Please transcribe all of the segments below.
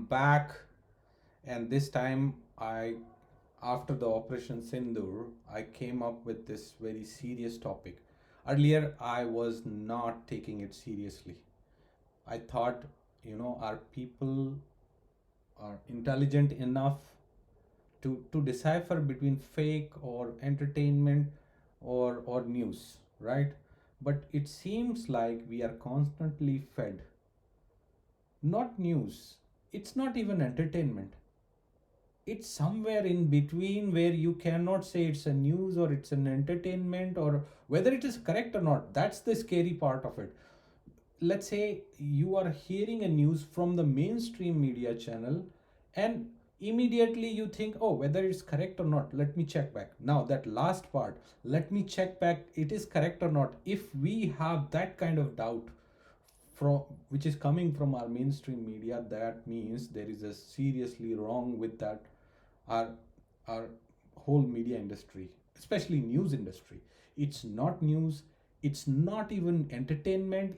back, and this time after the Operation Sindoor, I came up with this very serious topic. Earlier, I was not taking it seriously. I thought, our people are intelligent enough to decipher between fake or entertainment or news, right? But it seems like we are constantly fed not news, it's not even entertainment, it's somewhere in between where you cannot say it's a news or it's an entertainment or whether it is correct or not. That's the scary part of it. Let's say you are hearing a news from the mainstream media channel, and immediately you think, oh, whether it's correct or not, let me check back. Now that last part, let me check back, it is correct or not. If we have that kind of doubt from which is coming from our mainstream media, that means there is a seriously wrong with that our our whole media industry, especially news industry. It's not news, it's not even entertainment,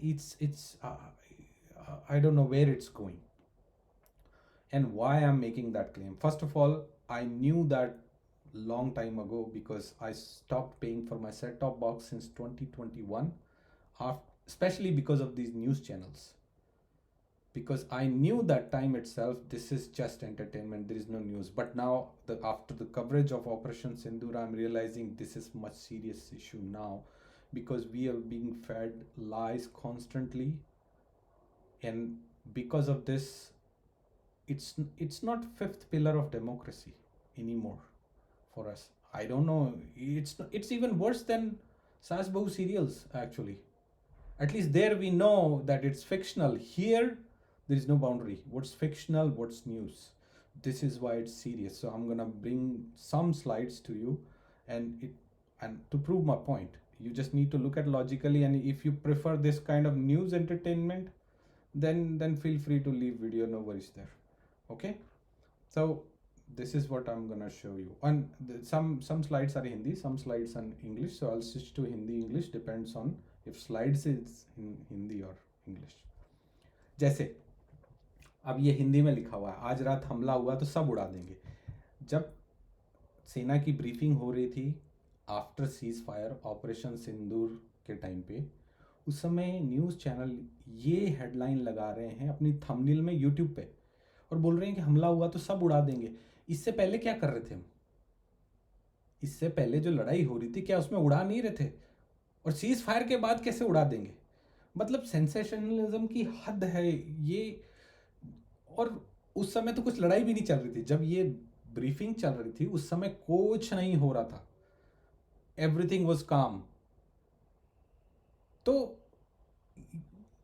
I don't know where it's going. And why I'm making that claim, first of all, I knew that long time ago because I stopped paying for my set top box since 2021, especially because of these news channels. Because I knew that time itself this is just entertainment, there is no news. But now, after the coverage of Operation Sindoor, I'm realizing this is much serious issue now, because we are being fed lies constantly, and because of this, it's not fifth pillar of democracy anymore for us. I don't know. It's even worse than Sas Bahu serials actually. At least there we know that it's fictional. Here, there is no boundary. What's fictional? What's news? This is why it's serious. So I'm gonna bring some slides to you, and to prove my point, you just need to look at logically. And if you prefer this kind of news entertainment, then feel free to leave video. No worries there. Okay. So this is what I'm gonna show you. And some slides are Hindi, some slides are in English. So I'll switch to Hindi English. Depends on if slides is in Hindi or English. जैसे अब ये हिंदी में लिखा हुआ है, आज रात हमला हुआ तो सब उड़ा देंगे. जब सेना की ब्रीफिंग हो रही थी आफ्टर सीज फायर ऑपरेशन सिंदूर के टाइम पे, उस समय न्यूज़ चैनल ये हेडलाइन लगा रहे हैं अपनी थंबनेल में यूट्यूब पे और बोल रहे हैं कि हमला हुआ तो सब उड़ा देंगे. इससे पहले क्या कर रहे थे हम? इससे पहले जो लड़ाई हो रही थी, क्या उसमें उड़ा नहीं रहे थे? और सीज फायर के बाद कैसे उड़ा देंगे? मतलब सेंसेशनलिज्म की हद है ये. और उस समय तो कुछ लड़ाई भी नहीं चल रही थी. जब ये ब्रीफिंग चल रही थी उस समय कुछ नहीं हो रहा था. एवरीथिंग वाज काम. तो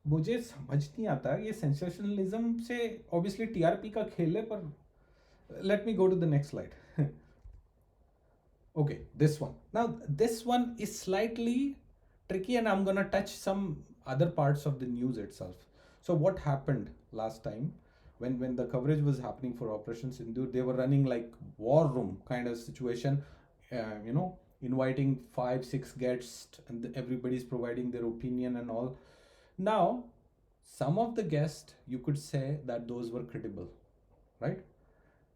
मुझे समझ नहीं आता ये सेंसेशनलिज्म से. ऑब्वियसली टीआरपी का खेल है, पर let me go to the next slide. Okay, this one. Now, this one is slightly tricky, and I'm gonna touch some other parts of the news itself. So, what happened last time when the coverage was happening for Operation Sindoor? They were running like war room kind of situation, inviting 5-6 guests, and everybody's providing their opinion and all. Now, some of the guests, you could say that those were credible, right?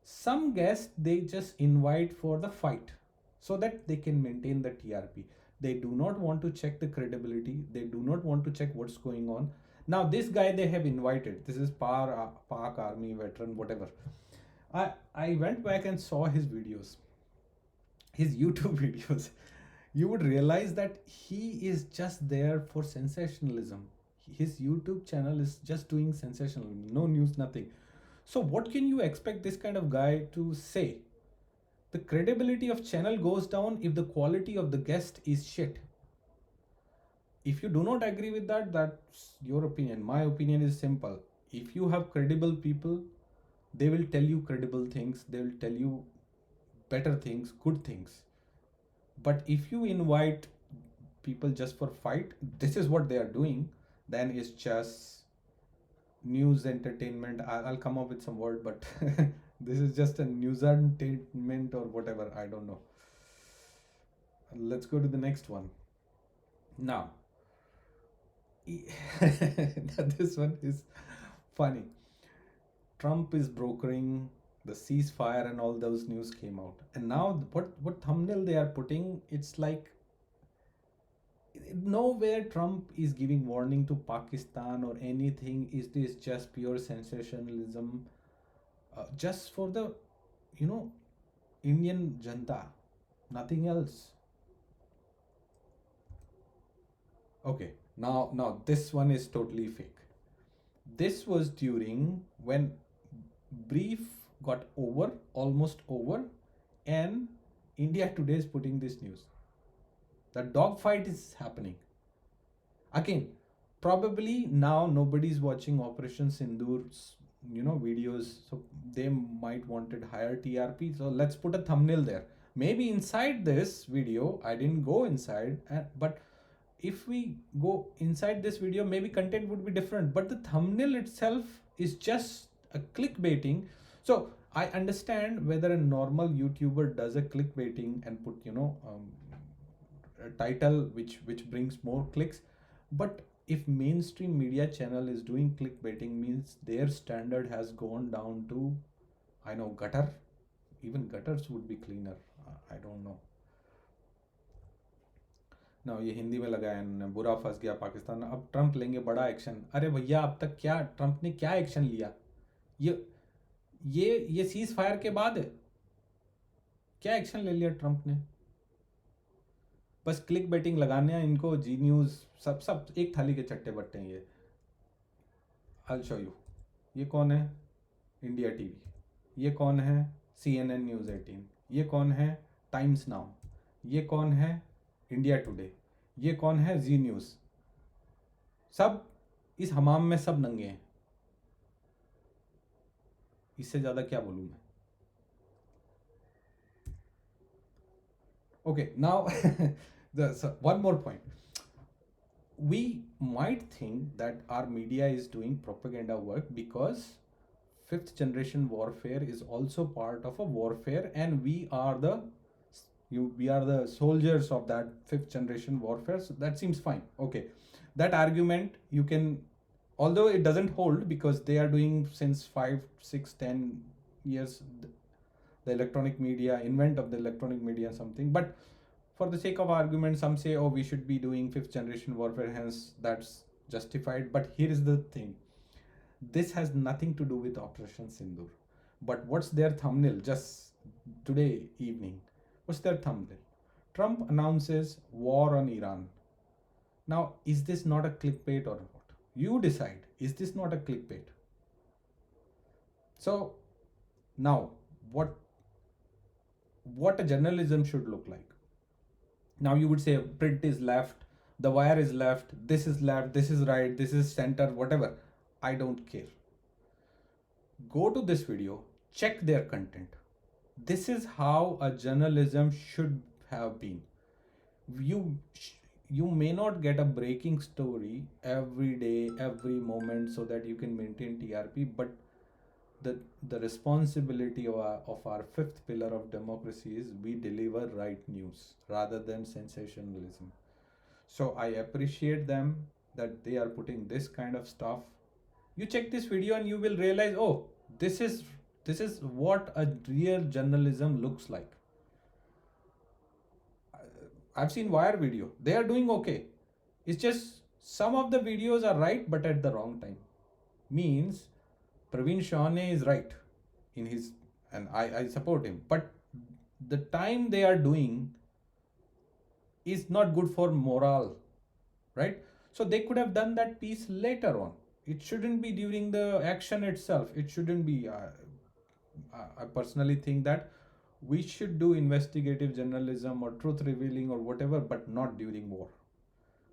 Some guests they just invite for the fight so that they can maintain the TRP. They do not want to check the credibility. They do not want to check what's going on. Now, this guy they have invited, this is Pak Army veteran, whatever. I went back and saw his videos, his YouTube videos. You would realize that he is just there for sensationalism. His YouTube channel is just doing sensationalism, no news, nothing. So, what can you expect this kind of guy to say? The credibility of channel goes down if the quality of the guest is shit. If you do not agree with that, that's your opinion. My opinion is simple. If you have credible people, they will tell you credible things, they will tell you better things, good things. But if you invite people just for fight, this is what they are doing, then it's just news entertainment. I'll come up with some word, but this is just a news entertainment or whatever, I don't know. Let's go to the next one now. This one is funny. Trump is brokering the ceasefire and all those news came out. And now what thumbnail they are putting, it's like nowhere Trump is giving warning to Pakistan or anything. Is this just pure sensationalism, just for the, you know, Indian Janta, nothing else. Okay, now this one is totally fake. This was during when brief got over, almost over, and India Today is putting this news. The dogfight is happening. Again, probably now nobody's watching Operation Sindhur's, videos, so they might wanted higher TRP. So let's put a thumbnail there. Maybe inside this video, I didn't go inside, but if we go inside this video, maybe content would be different. But the thumbnail itself is just a clickbaiting. So I understand whether a normal YouTuber does a clickbaiting and put, a title which brings more clicks, but if mainstream media channel is doing clickbaiting, means their standard has gone down to, I know, gutter. Even gutters would be cleaner. I don't know. ना ये हिंदी में लगाया इन्होंने, बुरा फंस गया पाकिस्तान, अब Trump लेंगे बड़ा एक्शन। अरे भैया, अब तक क्या ट्रंप ने क्या एक्शन लिया? ये सीज फायर के बाद है, क्या एक्शन ले लिया ट्रंप ने? बस क्लिक बेटिंग लगाने हैं इनको। जी न्यूज़ सब एक थाली के चट्टे बट्टे हैं ये। I show you. ये कौन है? India TV. ये कौन है? CNN news 18। ये कौन है? Times now. ये कौन है? India today. ये कौन है? जी न्यूज़। सब इस हमाम में सब नंगे हैं। इससे ज़्यादा क्या बोलूँ मैं? Okay, now one more point. We might think that our media is doing propaganda work because fifth generation warfare is also part of a warfare, and we are the soldiers of that fifth generation warfare. So that seems fine. Okay, that argument you can, although it doesn't hold because they are doing since 5, 6, 10 years the electronic media, invent of the electronic media something. But for the sake of argument, some say, oh, we should be doing fifth generation warfare, hence that's justified. But here is the thing. This has nothing to do with Operation Sindoor. But what's their thumbnail? Just today evening, what's their thumbnail? Trump announces war on Iran. Now, is this not a clickbait or what? You decide. Is this not a clickbait? So now, what a journalism should look like. Now you would say print is left, the wire is left, this is right, this is center, whatever. I don't care. Go to this video, check their content. This is how a journalism should have been. You may not get a breaking story every day, every moment, so that you can maintain TRP, but the responsibility of our fifth pillar of democracy is we deliver right news rather than sensationalism. So I appreciate them that they are putting this kind of stuff. You check this video and you will realize, oh, this is what a real journalism looks like. I've seen Wire video. They are doing okay. It's just some of the videos are right but at the wrong time. Means Praveen Shawnee is right in his, and I support him, but the time they are doing is not good for morale, right? So they could have done that piece later on. It shouldn't be during the action itself. It shouldn't be. I personally think that we should do investigative journalism or truth revealing or whatever, but not during war.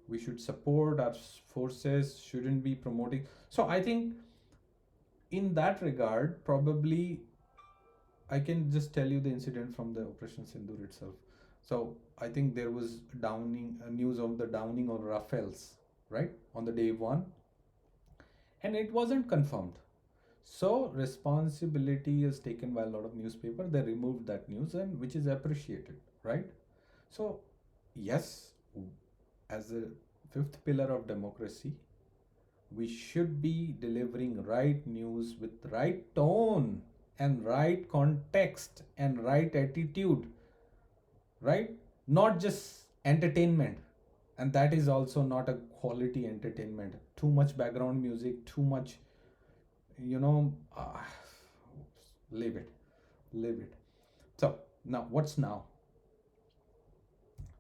We should support our forces, shouldn't be promoting. So I think in that regard, probably I can just tell you the incident from the Operation Sindoor itself. So I think there was news of the downing of Rafales, right, on the day one, and it wasn't confirmed. So responsibility is taken by a lot of newspaper. They removed that news, and which is appreciated, right? So yes, as a fifth pillar of democracy, We should be delivering right news with right tone and right context and right attitude, right? Not just entertainment. And that is also not a quality entertainment. Too much background music, too much, you know, leave it, leave it. So, now, what's now?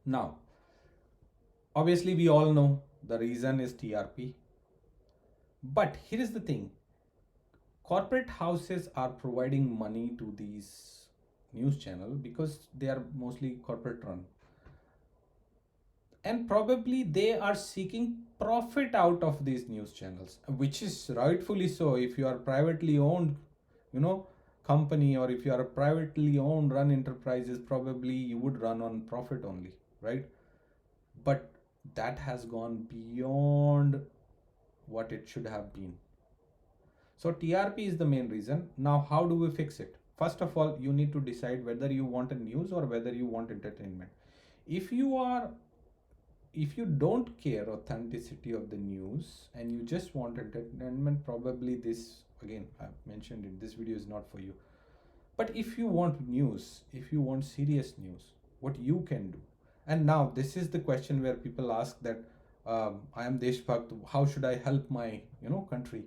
Now, obviously, we all know the reason is TRP. But here is the thing, corporate houses are providing money to these news channel because they are mostly corporate run, and probably they are seeking profit out of these news channels, which is rightfully so. If you are privately owned, you know, company, or if you are a privately owned run enterprises, probably you would run on profit only, right? But that has gone beyond what it should have been. So TRP is the main reason. Now, how do we fix it? First of all, you need to decide whether you want a news or whether you want entertainment. If you are if you don't care authenticity of the news and you just want entertainment, probably this, again, I've mentioned it, this video is not for you. But if you want news, if you want serious news, what you can do. And now this is the question where people ask that, I am Deshbhakt, how should I help my country?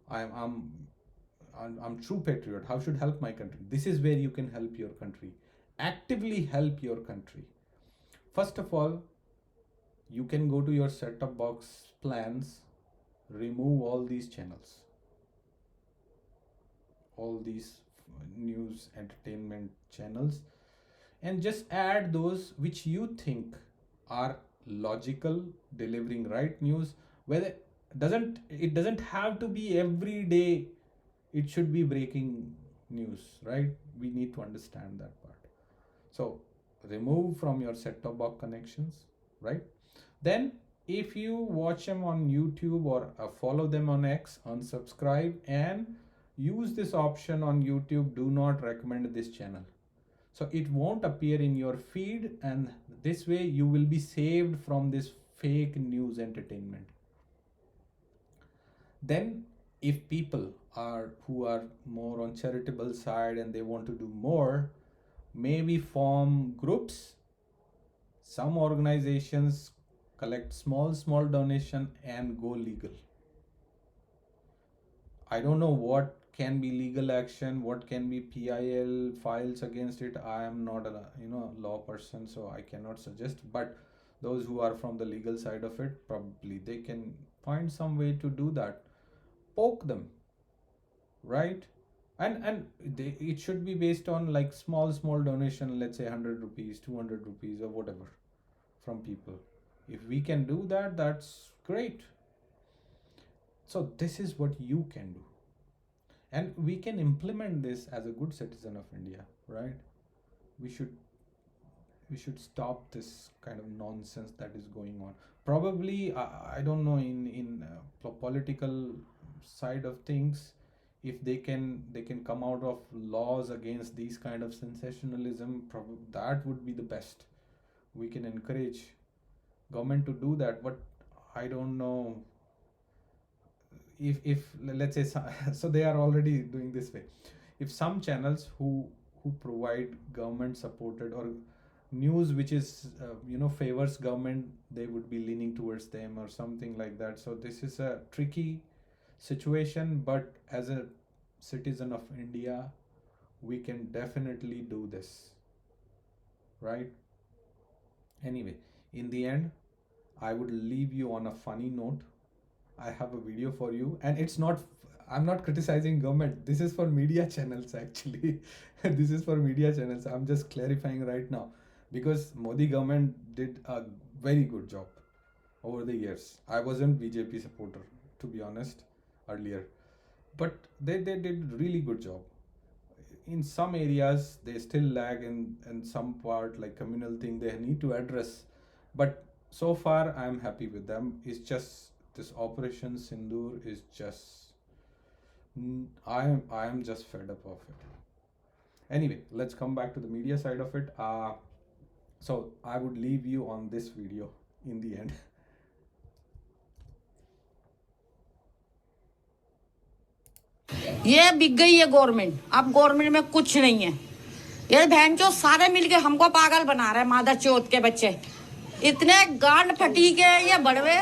I'm I'm I'm true patriot. How should help my country? This is where you can help your country. Actively help your country. First of all, you can go to your set-top box plans, remove all these channels, all these news entertainment channels, and just add those which you think are logical, delivering right news. Whether it doesn't have to be every day, it should be breaking news, right? We need to understand that part. So remove from your set-top box connections, right? Then if you watch them on YouTube or follow them on X, unsubscribe and use this option on YouTube, do not recommend this channel. So it won't appear in your feed, and this way you will be saved from this fake news entertainment. Then if people are who are more on charitable side and they want to do more, maybe form groups. Some organizations collect small donation and go legal. I don't know what can be legal action, what can be PIL files against it. I am not a law person, so I cannot suggest. But those who are from the legal side of it, probably they can find some way to do that. Poke them, right? And it should be based on like small donation, let's say 100 rupees, 200 rupees, or whatever, from people. If we can do that, that's great. So this is what you can do, and we can implement this as a good citizen of India, right? We should we should stop this kind of nonsense that is going on. Probably I don't know, in political side of things, if they can come out of laws against these kind of sensationalism, that would be the best. We can encourage government to do that. But I don't know if let's say so they are already doing this way. If some channels who provide government supported or news which is favors government, they would be leaning towards them or something like that. So this is a tricky situation, but as a citizen of India, we can definitely do this, right? Anyway, in the end, I would leave you on a funny note. I have a video for you, and it's not. I'm not criticizing government. This is for media channels actually. This is for media channels. I'm just clarifying right now, because Modi government did a very good job over the years. I wasn't BJP supporter, to be honest, earlier, but they did really good job. In some areas they still lag, in some part like communal thing they need to address, but so far I'm happy with them. It's just this Operation Sindoor is just I am just fed up of it. Anyway, let's come back to the media side of it. So I would leave you on this video in the end. ये बिक गई है government, अब government में कुछ नहीं है। ये बहन चो सारे मिलके हमको पागल बना रहे हैं, मादर चौथ के बच्चे। इतने गांड फटी के ये बड़वे